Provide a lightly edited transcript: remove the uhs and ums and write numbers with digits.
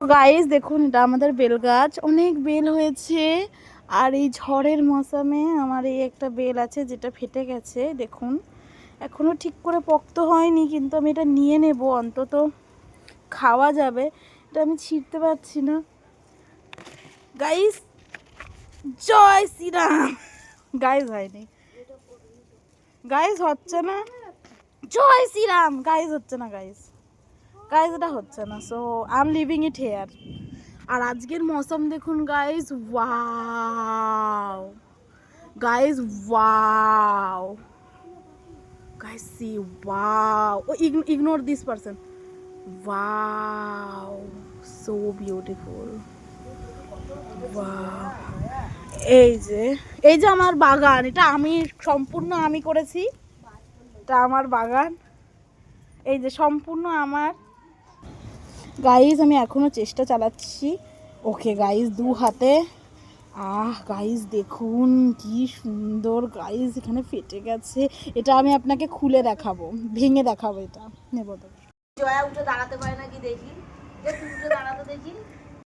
Guys দেখুন, এটা আমাদের বেল গাছ, অনেক বেল হয়েছে। আর এই ঝড়ের মৌসুমে আমার এই একটা বেল আছে যেটা ফেটে গেছে। দেখুন, এখনো ঠিক করে পোক্ত হয়নি, কিন্তু আমি এটা নিয়ে নেব, অন্তত খাওয়া যাবে। এটা আমি ছিঁড়তে পারছি না। গাইস, জয় শ্রীরাম। গাইস হয়নি, গাইস হচ্ছে না। জয় শ্রীরাম। গাইস হচ্ছে না, গাইস গাইস এটা হচ্ছে না। So I am leaving it here. আর আজকের মৌসুম দেখুন guys, wow guys, wow guys, see wow. Ignore this person. Wow, so beautiful. Wow, এই যে আমার বাগান, এটা আমি সম্পূর্ণ আমি করেছি। এটা আমার বাগান, এই যে সম্পূর্ণ আমার। গাইস আমি এখনো চেষ্টা চালাচ্ছি। ওকে গাইস, দু হাতে। গাইস দেখুন কি সুন্দর। গাইস এখানে ফেটে গেছে। এটা আমি আপনাকে খুলে দেখাবো, ভেঙে দেখাবো। এটা নেব তো। জয়া উঠে দাঁড়াতে পারে নাকি দেখি, উঠে দাঁড়াতে দেখি।